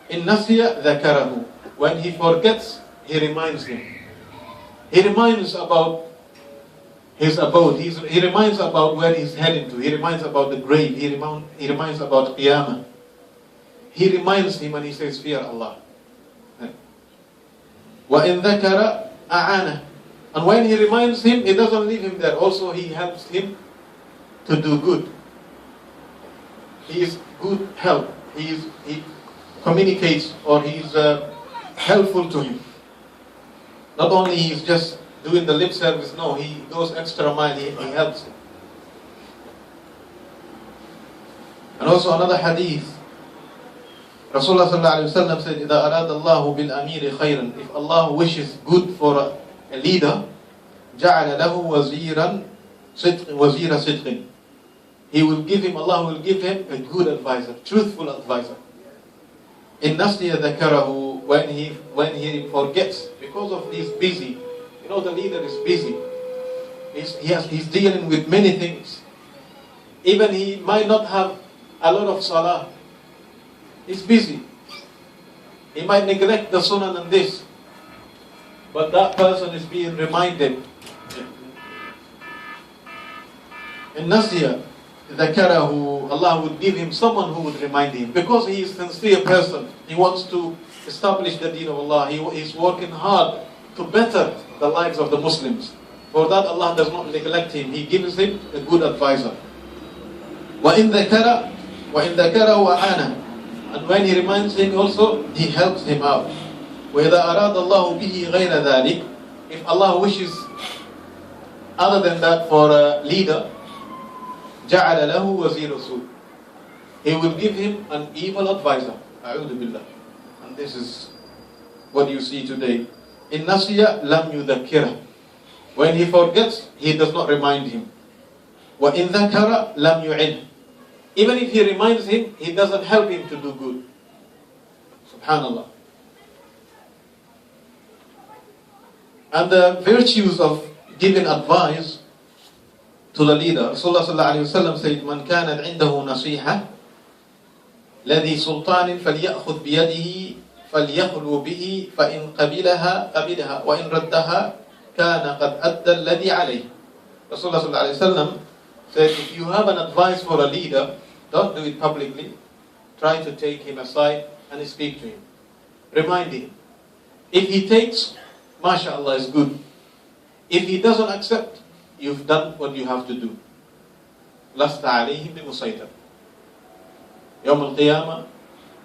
In nasiya dhakarahu. When he forgets, he reminds him. He reminds about his abode. He reminds about where he's heading to. He reminds about the grave. He reminds about Qiyamah. He reminds him and he says, fear Allah. وَإِنْ ذَكَرَ أَعَانَهُ. And when he reminds him, he doesn't leave him there. Also, he helps him to do good. He is good help. He communicates, or he is helpful to him. Not only he is just doing the lip service, no, he goes extra mile, he helps him. And also another hadith, Rasulullah sallallahu alaihi wasallam said, إِذَا أَرَادَ اللَّهُ بِالْأَمِيرِ خَيْرًا. If Allah wishes good for a leader, جَعَلَ لَهُ وَزِيرًا وَزِيرَ صِدْقٍ. Allah will give him a good advisor, truthful advisor. In nasiya dhakarahu, when he forgets, because of he's busy. You know, the leader is busy. He's dealing with many things. Even he might not have a lot of salah. He's busy. He might neglect the sunnah and this. But that person is being reminded. In nasiya dhakarahu, Allah would give him someone who would remind him. Because he is a sincere person. He wants to establish the deen of Allah. He is working hard to better the lives of the Muslims. For that, Allah does not neglect him. He gives him a good advisor. وَإِنْ ذَكَرَهُ وَعَانَهُ. And when he reminds him also, he helps him out. وَإِذَا أَرَادَ اللَّهُ بِهِ غَيْرَ ذَلِكَ. If Allah wishes other than that for a leader, جَعَلَ لَهُ وَزِيرَ سُوءٍ. He will give him an evil advisor. أعوذ بالله. And this is what you see today. In nasiya lam yudhakkirah. When he forgets, he does not remind him. وَإِنْ ذَكَرَ لَمْ يُعِنْهُ. Even if he reminds him, he doesn't help him to do good. Subhanallah. And the virtues of giving advice to the leader. Rasulullah sallallahu alayhi wa sallam said, مَنْ كَانَتْ عِنْدَهُ نَصِيحَةٌ الذي سلطان فليأخذ بيده فليخلو به فإن قبلها قبلها وإن ردها كان قد أدى الذي عليه. Rasulullah sallallahu alayhi wa sallam said, if you have an advice for a leader, don't do it publicly. Try to take him aside and speak to him. Remind him. If he takes, mashallah, is good. If he doesn't accept, you've done what you have to do. لست عليهم بمسيطر. Yawm al-Qiyamah,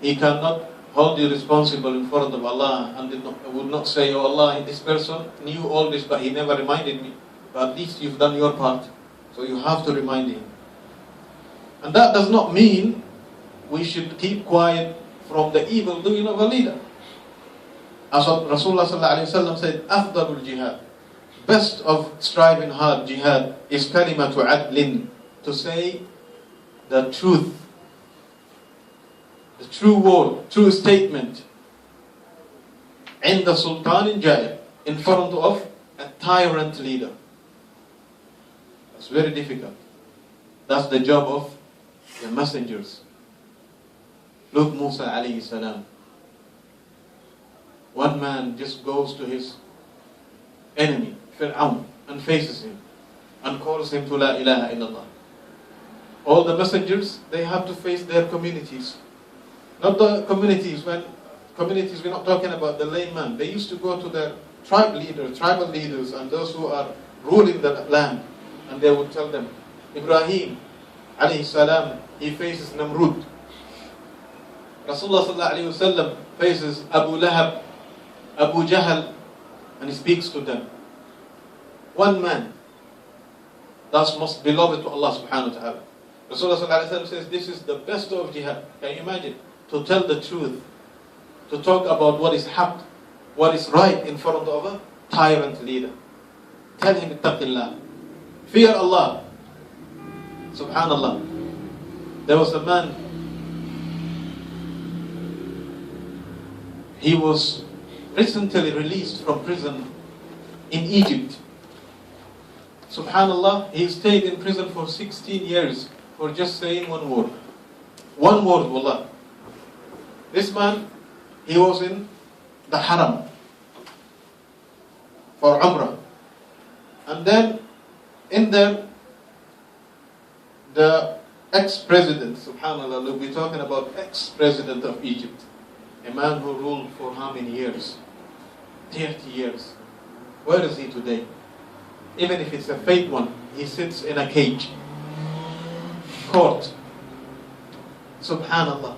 he cannot hold you responsible in front of Allah and would not say, oh Allah, this person knew all this but he never reminded me. But at least you've done your part. So you have to remind him. And that does not mean we should keep quiet from the evil doing of a leader. As Rasulullah sallallahu alayhi wa sallam said, أفضل الجهاد, best of striving hard jihad is kalimatu adlin, to say the truth, the true word, true statement, in the sultan jair, in front of a tyrant leader. It's very difficult. That's the job of the messengers. Look, Musa alayhi salam. One man just goes to his enemy, Fir'aun, and faces him and calls him to La ilaha illallah. All the messengers, they have to face their communities. Not the communities, we're not talking about the layman. They used to go to their tribal leaders and those who are ruling the land, and they would tell them, Ibrahim alayhi salam, he faces Namrud. Rasulullah sallallahu alayhi wa sallam faces Abu Lahab, Abu Jahl, and he speaks to them. One man, that's most beloved to Allah subhanahu wa ta'ala. Rasulullah sallallahu alayhi wa sallam says, this is the best of jihad. Can you imagine? To tell the truth, to talk about what is haqq, what is right in front of a tyrant leader. Tell him, ittaqillah. Fear Allah. Subhanallah. There was a man, he was recently released from prison in Egypt. Subhanallah, he stayed in prison for 16 years for just saying one word. One word, wallah. This man, He was in the Haram for Umrah. And then in there, the ex-president, subhanAllah, look, we're talking about ex-president of Egypt. A man who ruled for how many years? 30 years. Where is he today? Even if it's a fake one, he sits in a cage. Court. Subhanallah.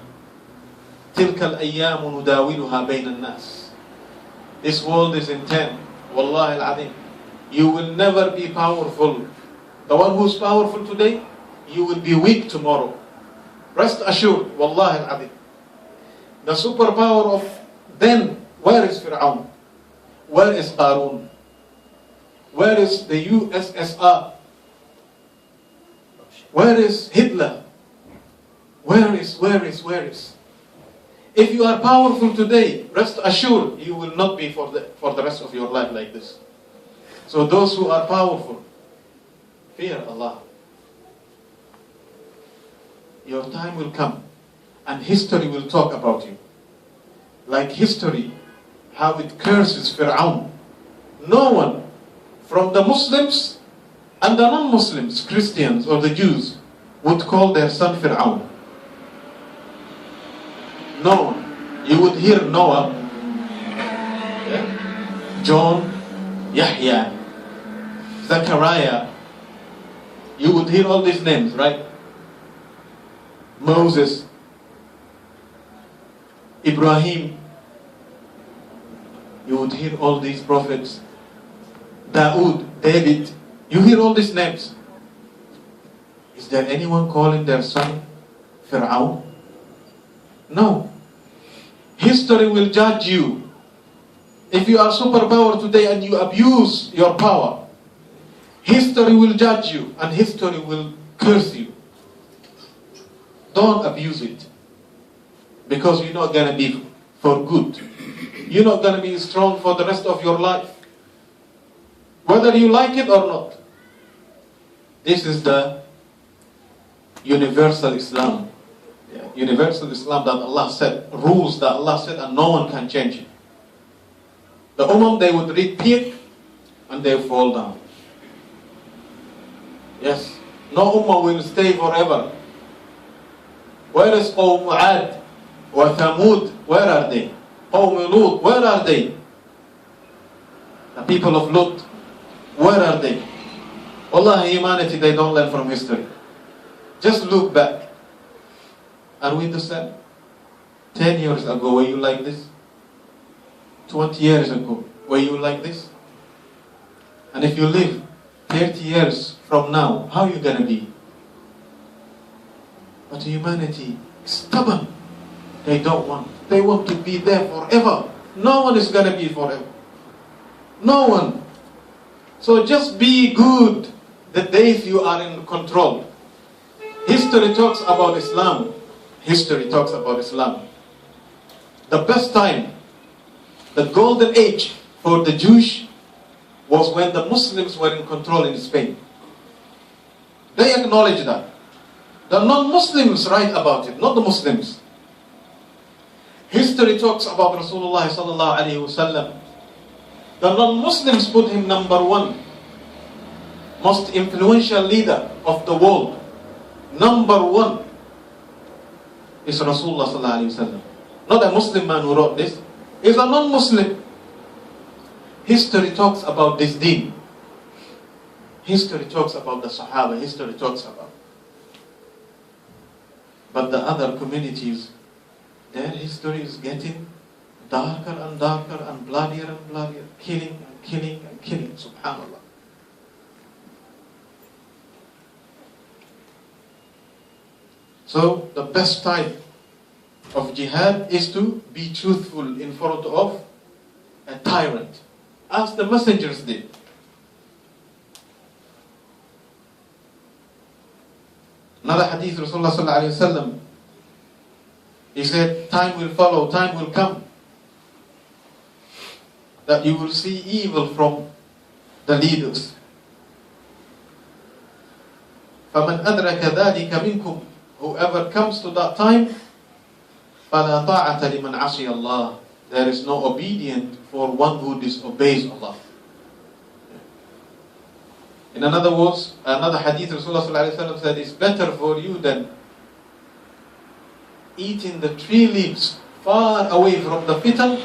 تلك الأيام نداولها بين الناس. This world is in 10. Wallahi al-Azim. You will never be powerful. The one who's powerful today, you will be weak tomorrow. Rest assured, Wallahi al-Azim. The superpower of then, where is Fir'aun? Where is Qarun? Where is the USSR? Where is Hitler? Where is? If you are powerful today, rest assured, you will not be for the rest of your life like this. So those who are powerful, fear Allah. Your time will come, and history will talk about you. Like history, how it curses Fir'aun. No one from the Muslims and the non-Muslims, Christians or the Jews, would call their son Fir'aun. No one. You would hear Noah, John, Yahya, Zechariah. You would hear all these names, right? Moses, Ibrahim. You would hear all these prophets. Dawood, David. You hear all these names. Is there anyone calling their son Fir'aun? No. History will judge you. If you are superpower today and you abuse your power, history will judge you and history will curse you. Don't abuse it. Because you're not going to be for good. You're not going to be strong for the rest of your life. Whether you like it or not. This is the universal Islam. Universal Islam that Allah said, rules that Allah said, and no one can change it. The they would read peak and they fall down. Yes, no will stay forever. Where is Qawm Ad wa Thamud? Where are they? Qawm Lut, where are they? The people of Lut, where are they? Wallahi, humanity, they don't learn from history. Just look back. Are we the same? 10 years ago, were you like this? 20 years ago, were you like this? And if you live 30 years from now, how are you going to be? But humanity is stubborn. They don't want. They want to be there forever. No one is going to be forever. No one. So just be good the days you are in control. History talks about Islam. History talks about Islam. The best time, the golden age for the Jews was when the Muslims were in control in Spain. They acknowledge that. The non-Muslims write about it, not the Muslims. History talks about Rasulullah sallallahu alaihi wasallam. The non-Muslims put him number one, most influential leader of the world. Number one is Rasulullah sallallahu alaihi wasallam. Not a Muslim man who wrote this. He's a non-Muslim. History talks about this deen. History talks about the Sahaba. History talks about. But the other communities, their history is getting darker and darker and bloodier and bloodier. Killing and killing and killing. Subhanallah. So the best type of jihad is to be truthful in front of a tyrant, as the messengers did. Another hadith, Rasulullah sallallahu alaihi wasallam, he said, time will follow, time will come, that you will see evil from the leaders. فَمَنْ أَدْرَكَ ذَلِكَ مِنْكُمْ. Whoever comes to that time, فَلَا طَاعَةَ لِمَنْ عَصِيَ اللَّهِ. There is no obedience for one who disobeys Allah. In other words, another hadith, Rasulullah sallallahu alaihi wasallam said, it's better for you than eating the tree leaves far away from the fitan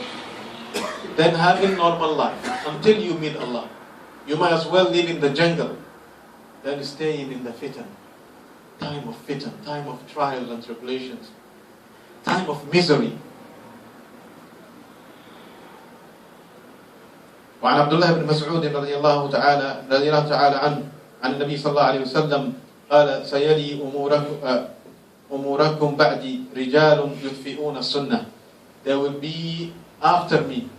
than having normal life until you meet Allah. You might as well live in the jungle than staying in the fitan. Time of fitan, time of trials and tribulations, time of misery. وعن عبد الله بن مسعود رضي الله تعالى عنه عن النبي صلى الله عليه وسلم قال سيلي أموركم بعدي رجال يطفئون السنة. There will be after me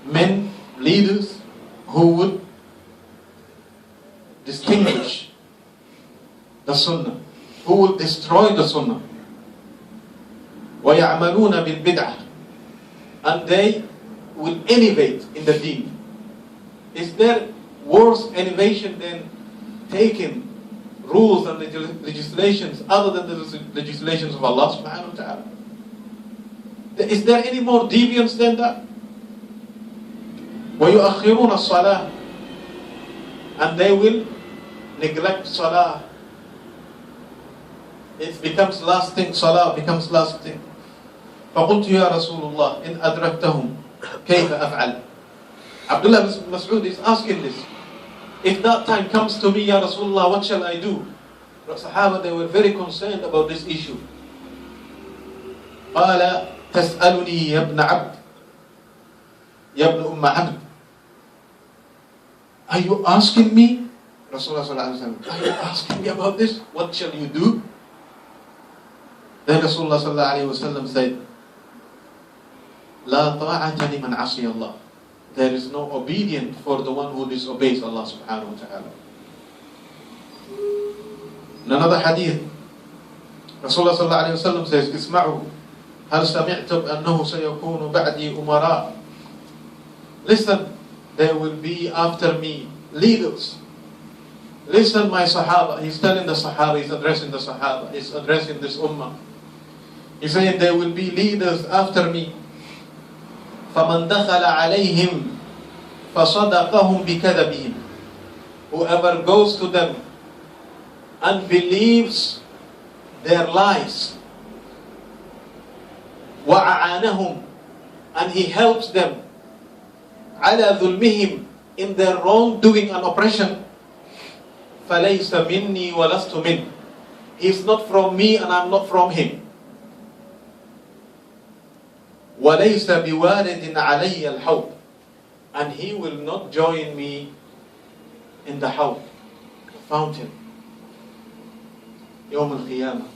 men, leaders who would distinguish the sunnah, who will destroy the sunnah. وَيَعْمَلُونَ بِالْبِدْعَةِ, and they will innovate in the deen. Is there worse innovation than taking rules and legislations other than the legislations of Allah subhanahu wa ta'ala? Is there any more deviance than that? وَيُؤَخِّرُونَ الصَّلَاةِ, and they will neglect salah. It becomes last thing, salah becomes last thing. فَقُلْتُ يَا رَسُولُ اللَّهِ إِنْ أَدْرَكْتَهُمْ كَيْفَ أَفْعَلْ. Abdullah bin Mas'ud is asking this. If that time comes to me, Ya Rasulullah, what shall I do? The Sahaba, they were very concerned about this issue. قَالَ تَسْأَلُنِي يَا ابْنَ عَبْدِ يَا ابْنَ أُمَّ عَبْدِ. Are you asking me? Rasulullah sallallahu alaihi wasallam, are you asking me about this? What shall you do? Then Rasulullah sallallahu alaihi wasallam said, لا طاعة لمن عصي الله. There is no obedience for the one who disobeys Allah subhanahu wa ta'ala. In another hadith, Rasulullah sallallahu alayhi wa sallam says, اسمعوا هل سمعتم أنه سيكون بعدي أمراء. Listen, there will be after me leaders. Listen, my Sahaba. He's telling the Sahaba, he's addressing the Sahaba, he's addressing this ummah. He's saying there will be leaders after me. فَمَنْ دَخَلَ عَلَيْهِمْ فَصَدَقَهُمْ بِكَذَبِهِمْ. Whoever goes to them and believes their lies, وَأَعَانَهُمْ, and he helps them, عَلَى ظُلْمِهِمْ, in their wrongdoing and oppression, فَلَيْسَ مِنِّي وَلَسْتُ مِنْهِ. He's not from me and I'm not from him. وَلَيْسَ بِوَارِدٍ عَلَيَّ الْحَوْضِ, and he will not join me in the hawd, the fountain. يوم القيامة.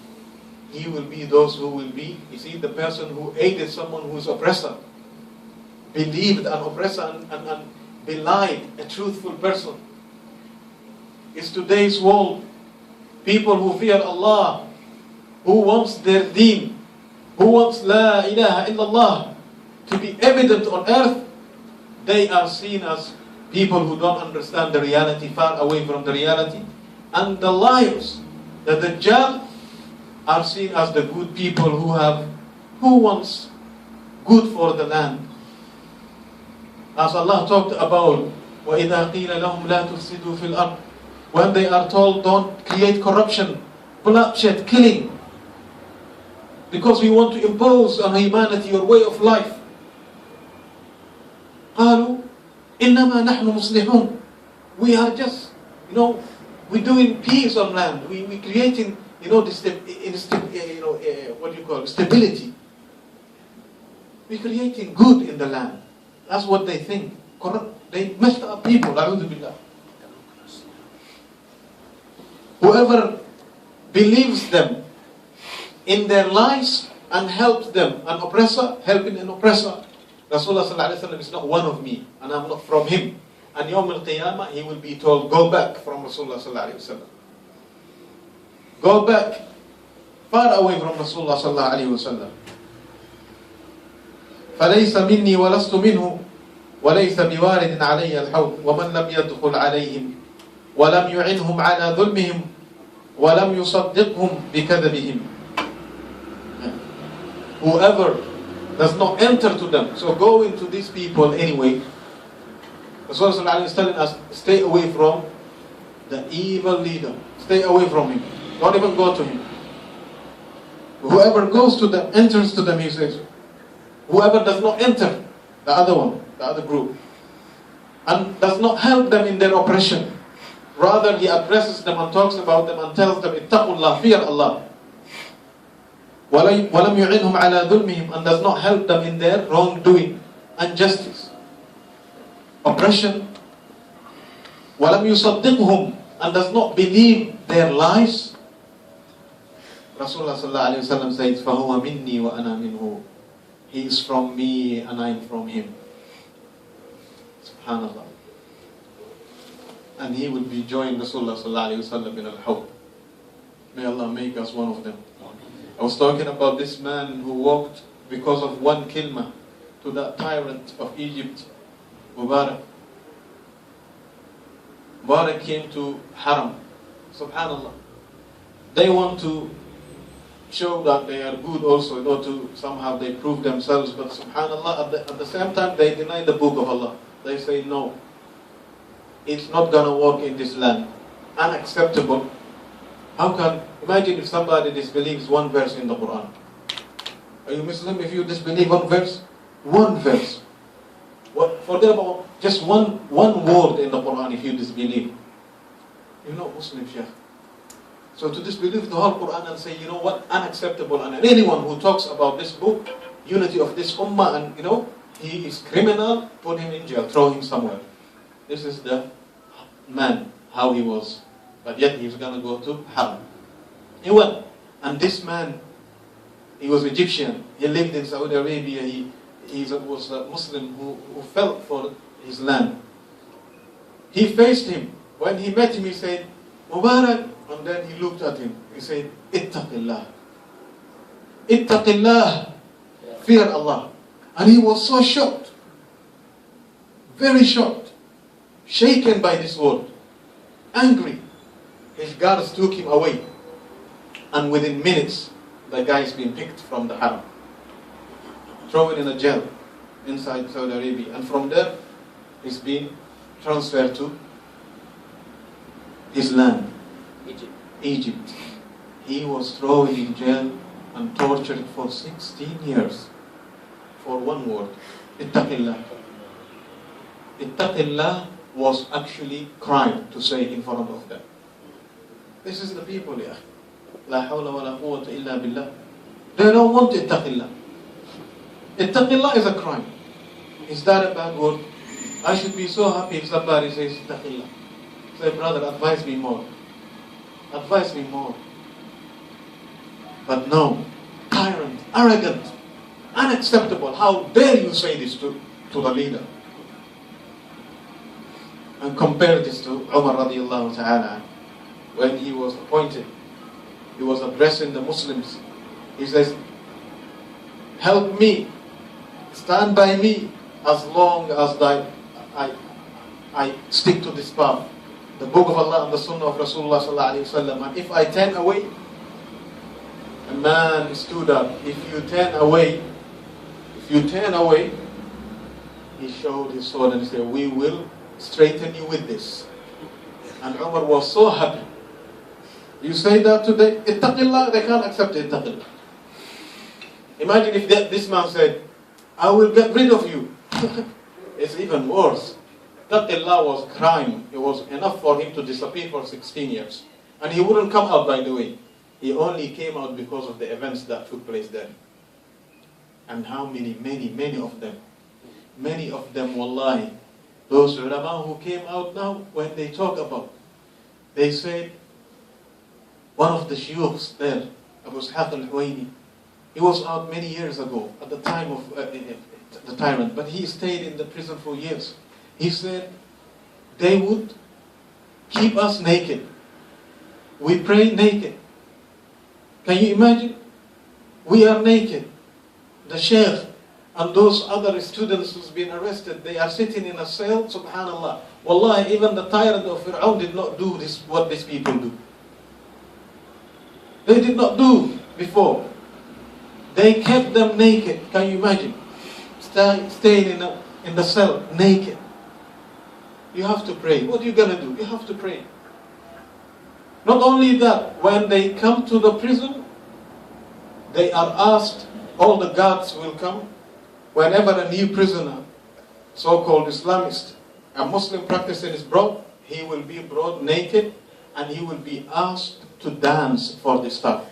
He will be those who will be, you see, the person who aided someone who is oppressor, believed an oppressor and belied a truthful person. It's today's world. People who fear Allah, who wants their deen, who wants La ilaha illallah to be evident on earth, they are seen as people who don't understand the reality, far away from the reality. And the liars, the Dajjal, are seen as the good people who wants good for the land. As Allah talked about, وَإِذَا قِيلَ لَهُمْ لَا تُفْسِدُوا فِي الْأَرْضِ, when they are told don't create corruption, bloodshed, killing, because we want to impose on humanity your way of life. قالوا إنما نحن مصلحون. We are just, we're doing peace on land. We're creating, stability. We're creating good in the land. That's what they think. They messed up people. A'udhu billah. Whoever believes them in their lies and helps them, an oppressor helping an oppressor, Rasulullah sallallahu alaihi wasallam is not one of me, and I'm not from him. And Yawm al-Qiyamah, he will be told, go back from Rasulullah sallallahu alaihi wasallam. Go back, far away from Rasulullah sallallahu alaihi wasallam. فَلَيْسَ مِنِّي وَلَسْتُ مِنْهُ وَلَيْسَ بِوَارِدٍ عَلَيَّ الْحَوْضِ وَمَنْ لَمْ يَدْخُلْ عَلَيْهِمْ وَلَمْ يُعِنْهُمْ عَلَى ظُلْمِهِمْ وَلَمْ يُصَدِّقْهُمْ بِكَذَبِهِمْ. Whoever does not enter to them, so go into these people anyway. Rasulullah is telling us, stay away from the evil leader. Stay away from him. Don't even go to him. Whoever goes to them, enters to them, he says. Whoever does not enter, the other one, the other group, and does not help them in their oppression. Rather, he addresses them and talks about them and tells them, ittaqullah, fear Allah. وَلَمْ يُعِنْهُمْ عَلَى ظُلْمِهِمْ, and does not help them in their wrongdoing, injustice, oppression. وَلَمْ يُصَدِّقْهُمْ, and does not believe their lies. Rasulullah sallallahu alayhi wa sallam says, فَهُوَ مِنِّي وَأَنَا مِنْهُ. He is from me and I am from him. Subhanallah. And he will be joined Rasulullah sallallahu alayhi wa sallam in al-Hawd. May Allah make us one of them. I was talking about this man who walked because of one kilma to that tyrant of Egypt, Mubarak. Mubarak came to Haram. Subhanallah. They want to show that they are good also, in order to somehow they prove themselves, but subhanallah, at the same time they deny the book of Allah. They say no, it's not gonna work in this land. Unacceptable. How can, imagine if somebody disbelieves one verse in the Quran. Are you Muslim if you disbelieve one verse? One verse. Forget about just one word in the Quran if you disbelieve. You're not Muslim, Sheikh. So to disbelieve the whole Quran and say, you know what, unacceptable, and anyone who talks about this book, unity of this ummah, and you know, he is criminal, put him in jail, throw him somewhere. This is the man, how he was. But yet he was going to go to Haram. He went. And this man, he was Egyptian. He lived in Saudi Arabia. He was a Muslim who felt for his land. He faced him. When he met him, he said, Mubarak. And then he looked at him. He said, Ittaqillah. Ittaqillah. Fear Allah. And he was so shocked. Very shocked. Shaken by this word. Angry. His guards took him away. And within minutes, the guy is being picked from the Haram. Thrown in a jail inside Saudi Arabia. And from there, he's been transferred to his land. Egypt. He was thrown in jail and tortured for 16 years for one word. Ittaqillah. Ittaqillah was actually crime to say in front of them. This is the people, ya. La hawla wa la quwwata illa billah. They don't want ittaqillah. Ittaqillah is a crime. Is that a bad word? I should be so happy if somebody says ittaqillah. Say, brother, advise me more. Advise me more. But no, tyrant, arrogant, unacceptable. How dare you say this to the leader? And compare this to Umar radiallahu ta'ala. When he was appointed, he was addressing the Muslims. He says, help me, stand by me as long as I stick to this path. The book of Allah and the sunnah of Rasulullah sallallahu alayhi wa sallam. And if I turn away, a man stood up. If you turn away, he showed his sword and he said, we will straighten you with this. And Umar was so happy. You say that today, ittaqillah, they can't accept ittaqillah. Imagine if this man said, I will get rid of you. It's even worse. Ittaqillah was crime. It was enough for him to disappear for 16 years. And he wouldn't come out, by the way. He only came out because of the events that took place there. And how many of them. Many of them, wallahi. Those ulama who came out now, when they talk about, they said, one of the shuyukhs there, Abu Ishaq al-Huwaini, he was out many years ago, at the time of the tyrant, but he stayed in the prison for years. He said, they would keep us naked. We pray naked. Can you imagine? We are naked. The sheikh and those other students who's been arrested, they are sitting in a cell, subhanallah. Wallahi, even the tyrant of Fir'aun did not do this, what these people do. They did not do before. They kept them naked. Can you imagine? Staying in the cell, naked. You have to pray. What are you going to do? You have to pray. Not only that, when they come to the prison, they are asked, all the guards will come, whenever a new prisoner, so-called Islamist, a Muslim practicing is brought, he will be brought naked and he will be asked to dance for the staff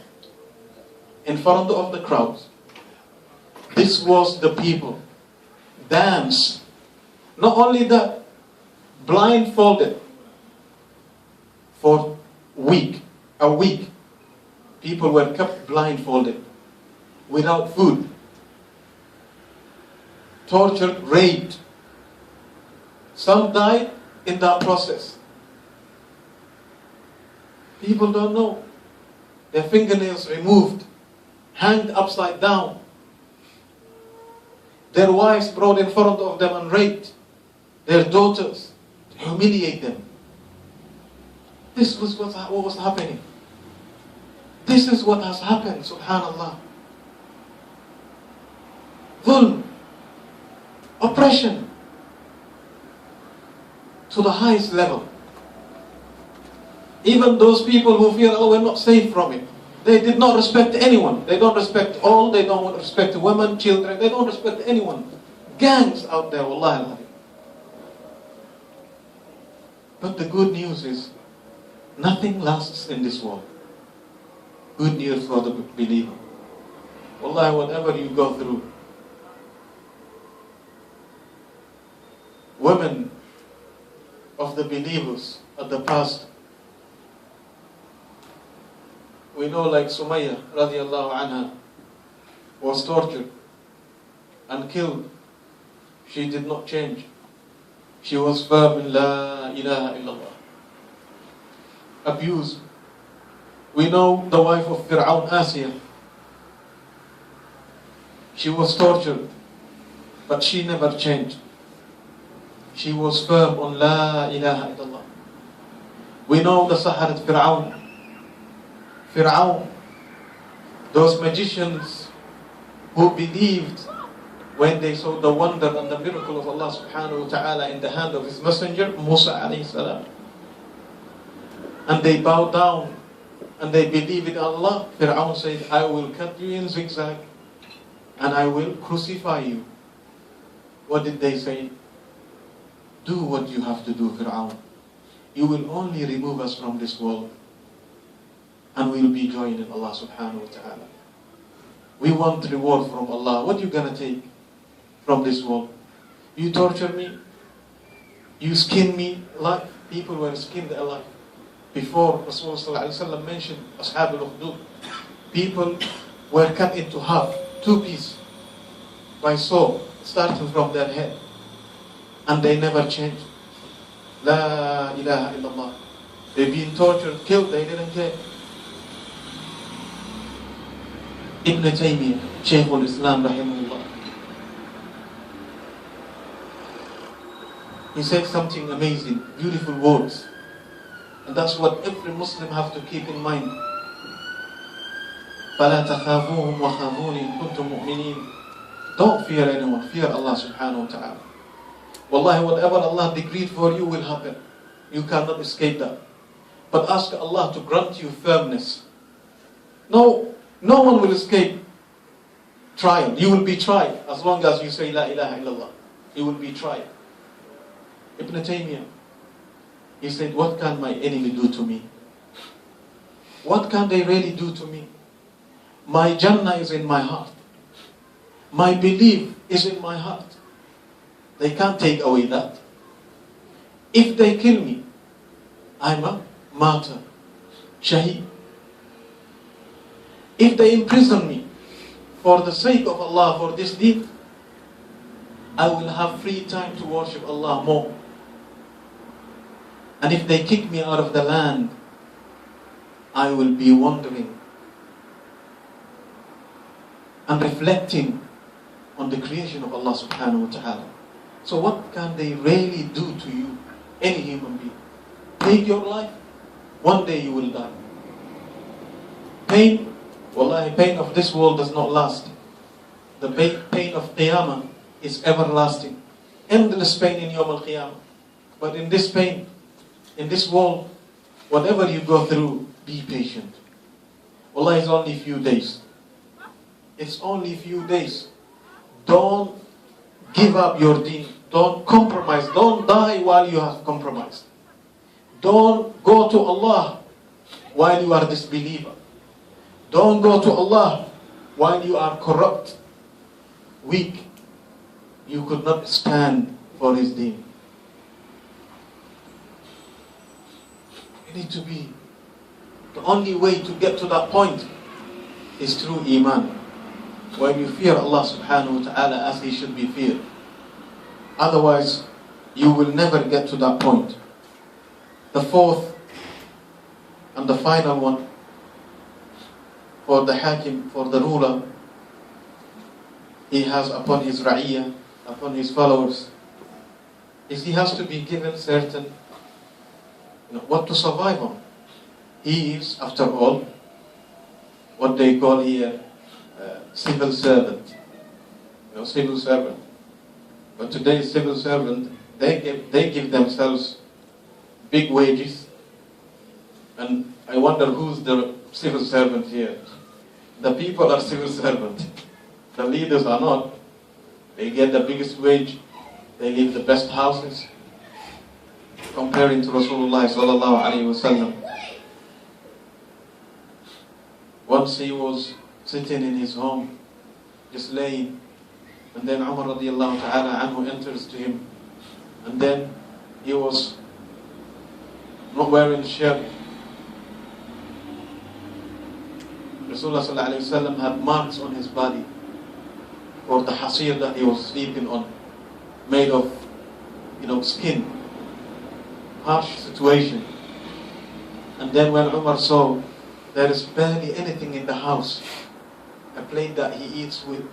in front of the crowds. This was the people. Dance. Not only that, blindfolded for a week. People were kept blindfolded, without food, tortured, raped. Some died in that process. People don't know. Their fingernails removed, hanged upside down. Their wives brought in front of them and raped. Their daughters, to humiliate them. This was what was happening. This is what has happened, subhanallah. Dhulm, oppression, to the highest level. Even those people who fear Allah were not safe from it. They did not respect anyone. They don't respect all. They don't respect women, children. They don't respect anyone. Gangs out there, wallahi. But the good news is, nothing lasts in this world. Good news for the believer. Wallahi, whatever you go through, women of the believers at the past, we know like Sumayya radiallahu anha was tortured and killed. She did not change. She was firm in La ilaha illallah. Abused. We know the wife of Fir'aun, Asiyah. She was tortured, but she never changed. She was firm on La ilaha illallah. We know the Saharat Fir'aun. Fir'aun, those magicians who believed when they saw the wonder and the miracle of Allah subhanahu wa ta'ala in the hand of his messenger, Musa alayhi salam. And they bowed down and they believed in Allah. Fir'aun said, I will cut you in zigzag and I will crucify you. What did they say? Do what you have to do, Fir'aun. You will only remove us from this world and we will be joined in Allah subhanahu wa ta'ala. We want reward from Allah. What are you going to take from this world? You torture me? You skin me alive? People were skinned alive. Before Rasulullah mentioned Ashab al-Ukhdud, people were cut into half, two pieces, by saw, starting from their head. And they never changed. La ilaha illallah. They've been tortured, killed, they didn't care. Ibn Taymiyyah, Shaykh al-Islam rahimahullah, he said something amazing, beautiful words. And that's what every Muslim have to keep in mind. فَلَا تَخَافُوهُمْ وَخَافُونِ إِن كُنتُم مُؤْمِنِينَ. Don't fear anyone, fear Allah subhanahu wa ta'ala. Wallahi, whatever Allah decreed for you will happen. You cannot escape that. But ask Allah to grant you firmness. No one will escape trial. You will be tried as long as you say La ilaha illallah. You will be tried. Ibn Taymiyyah, he said, what can my enemy do to me? What can they really do to me? My Jannah is in my heart. My belief is in my heart. They can't take away that. If they kill me, I'm a martyr, shaheed. If they imprison me for the sake of Allah, for this deed, I will have free time to worship Allah more. And if they kick me out of the land, I will be wandering and reflecting on the creation of Allah subhanahu wa ta'ala. So what can they really do to you, any human being? Take your life, one day you will die. Pain, wallahi, pain of this world does not last. The pain of Qiyamah is everlasting. Endless pain in Yawm al-Qiyamah. But in this pain, in this world, whatever you go through, be patient. Wallahi, it's only a few days. It's only a few days. Don't give up your deen. Don't compromise. Don't die while you have compromised. Don't go to Allah while you are a disbeliever. Don't go to Allah while you are corrupt, weak. You could not stand for His deen. You need to be. The only way to get to that point is through Iman. When you fear Allah subhanahu wa ta'ala as He should be feared. Otherwise, you will never get to that point. The fourth and the final one for the hakim, for the ruler, he has upon his ra'iyah, upon his followers, is he has to be given certain, what to survive on. He is, after all, what they call here civil servant. Civil servant. But today's civil servant, they give themselves big wages, and I wonder who's the civil servant here. The people are civil servant. The leaders are not. They get the biggest wage. They live the best houses. Comparing to Rasulullah sallallahu alaihi wasallam. Once he was sitting in his home, just laying, and then Umar radiallahu ta'ala anhu enters to him, and then he was not wearing a shirt. Rasulullah sallallahu alaihi wasallam had marks on his body for the hasir that he was sleeping on, made of, skin. Harsh situation. And then when Umar saw there is barely anything in the house, a plate that he eats with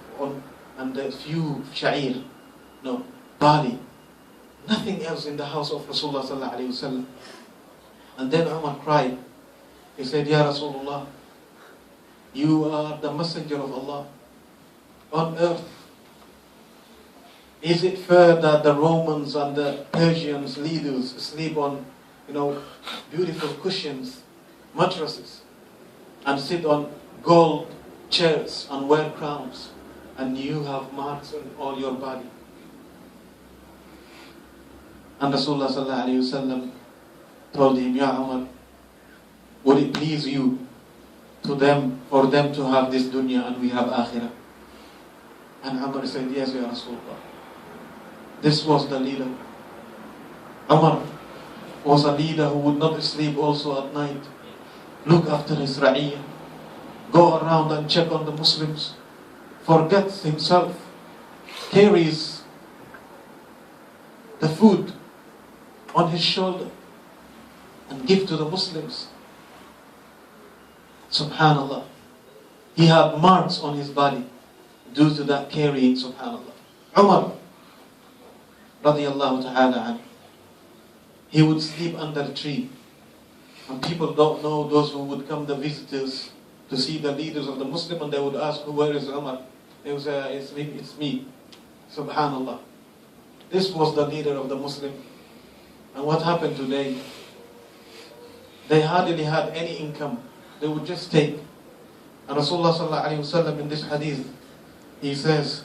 and a few sha'ir, barley, nothing else in the house of Rasulullah sallallahu alaihi wasallam. And then Umar cried. He said, Ya Rasulullah, you are the messenger of Allah on earth. Is it fair that the Romans and the Persians leaders sleep on, beautiful cushions, mattresses, and sit on gold chairs and wear crowns, and you have marks on all your body? And Rasulullah sallallahu alaihi wasallam told him, Ya Umar, would it please you for them to have this dunya and we have akhirah? And Umar said, yes, Ya Rasulullah. This was the leader. Umar was a leader who would not sleep also at night. Look after his ra'iyah. Go around and check on the Muslims. Forgets himself. Carries the food on his shoulder and give to the Muslims. Subhanallah. He had marks on his body due to that carrying, subhanallah. Umar radiyallahu ta'ala anhu, he would sleep under a tree. And people don't know, those who would come, the visitors, to see the leaders of the Muslim, and they would ask, where is Umar? They would say, it's me. Subhanallah. This was the leader of the Muslim. And what happened today? They hardly had any income. They would just take. And Rasulullah sallallahu alayhi wa sallam in this hadith, he says,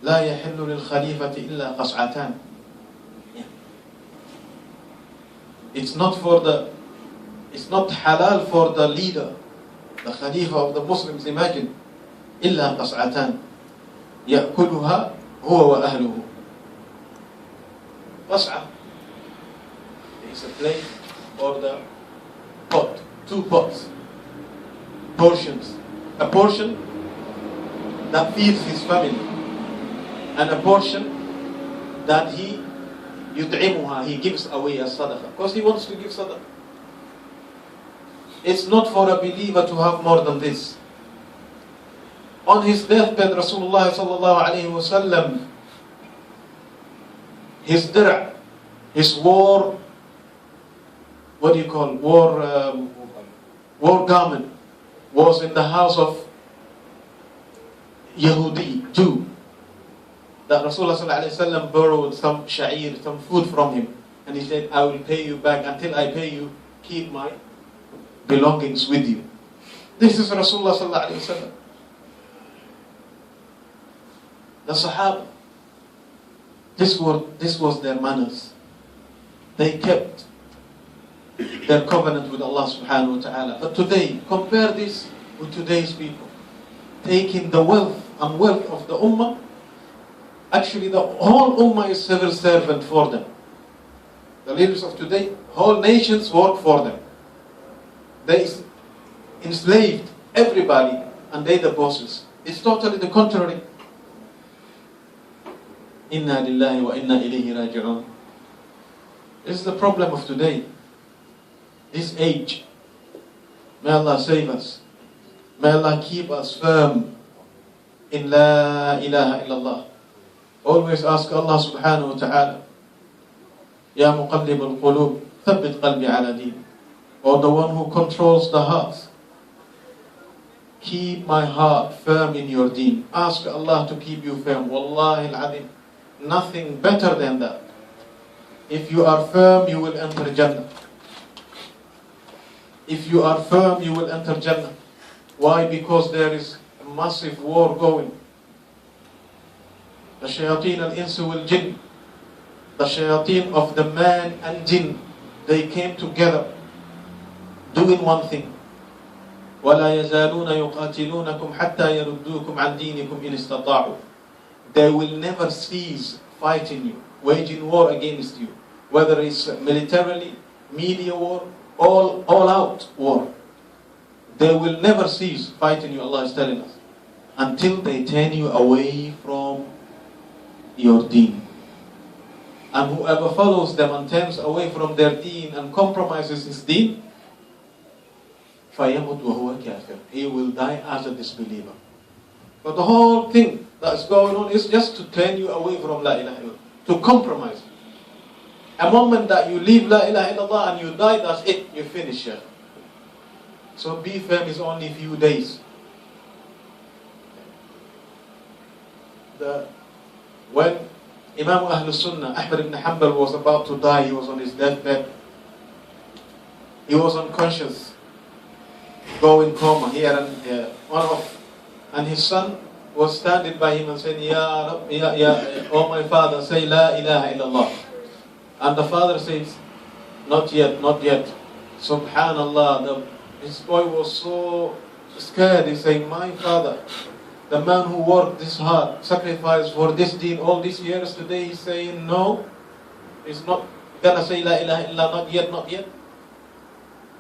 لا يحل للخليفة إلا قصعتان. It's not halal for the leader, the Khalifa of the Muslims, imagine, إلا قصعتان يأكلها هو وأهله. قصعة is a plate or the pot, two pots, portions. A portion that feeds his family, and a portion that he gives away as sadaqah, because he wants to give sadaqah. It's not for a believer to have more than this. On his deathbed, Rasulullah sallallahu alayhi wa sallam, his dir', his war, war garment, was in the house of Yahudi, Jew, that Rasulullah sallallahu alaihi wasallam borrowed some sha'ir, some food from him, and he said, I will pay you back. Until I pay you, keep my belongings with you. This is Rasulullah sallallahu alaihi wasallam. The Sahaba, this was their manners. They kept their covenant with Allah subhanahu wa ta'ala. But today, compare this with today's people. Taking the wealth and wealth of the ummah, actually the whole ummah is civil servant for them. The leaders of today, whole nations work for them. They enslaved everybody and they the bosses. It's totally the contrary. Inna lillahi wa inna ilayhi raji'un. This is the problem of today. This age. May Allah save us. May Allah keep us firm in La ilaha illallah. Always ask Allah subhanahu wa ta'ala, Ya muqallib al-qulub, thabbit qalbi ala deen. Or the one who controls the heart, keep my heart firm in your deen. Ask Allah to keep you firm. Wallahi al-adim. Nothing better than that. If you are firm, you will enter Jannah. If you are firm, you will enter Jannah. Why? Because there is a massive war going. The shayateen al-insu wal-jinn, the shayateen of the man and jinn, they came together doing one thing. وَلَا يَزَالُونَ يُقَاتِلُونَكُمْ حَتَّى يَرُدُّوكُمْ عَنْ دِينِكُمْ إِنِ اسْتَطَاعُوا. They will never cease fighting you, waging war against you, whether it's militarily, media war, all out war. They will never cease fighting you, Allah is telling us, until they turn you away from your deen. And whoever follows them and turns away from their deen and compromises his deen, فَيَمُتْ وَهُوَ كَافِرٌ. He will die as a disbeliever. But the whole thing that's going on is just to turn you away from La ilaha illallah, to compromise. A moment that you leave La ilaha illallah and you die, that's it, you finish it. So be firm is only a few days. When Imam Ahlul Sunnah, Ahmad ibn Hanbal, was about to die, he was on his deathbed. He was unconscious, going coma here and there. And his son was standing by him and saying, Ya Rab, oh my father, say La ilaha illallah. And the father says, not yet, not yet. Subhanallah, his boy was so scared. He's saying, my father, the man who worked this hard, sacrificed for this deen all these years, today he's saying, no, he's not gonna say La ilaha illallah, not yet, not yet.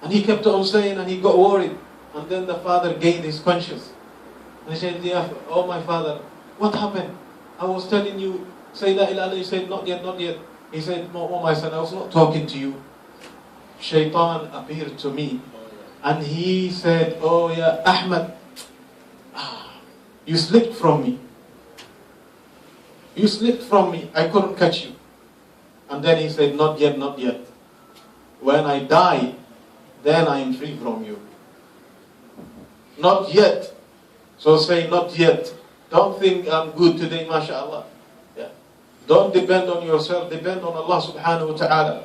And he kept on saying, and he got worried. And then the father gained his conscience. And he said, yeah, oh my father, what happened? I was telling you, say La ilaha illallah, you said, not yet, not yet. He said, oh my son, I was not talking to you. Shaitan appeared to me. And he said, oh yeah, Ahmad, you slipped from me. You slipped from me. I couldn't catch you. And then he said, not yet, not yet. When I die, then I am free from you. Not yet. So say, not yet. Don't think I'm good today, mashallah. Yeah. Don't depend on yourself. Depend on Allah subhanahu wa ta'ala.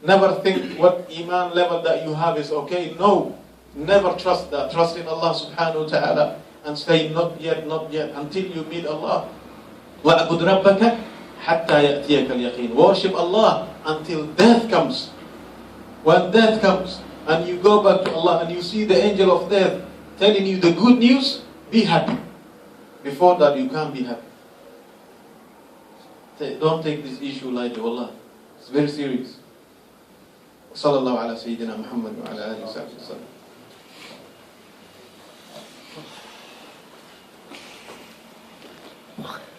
Never think what iman level that you have is okay. No. Never trust that. Trust in Allah subhanahu wa ta'ala. And say, not yet, until you meet Allah. وَأَبُدْ رَبَّكَ حَتَّى يَأْتِيَكَ الْيَقِينَ. Worship Allah until death comes. When death comes, and you go back to Allah, and you see the angel of death telling you the good news, be happy. Before that, you can't be happy. Don't take this issue lightly, wallah. It's very serious. Sallallahu ala Sayyidina Muhammad wa ala alihi wa sallam. Okay.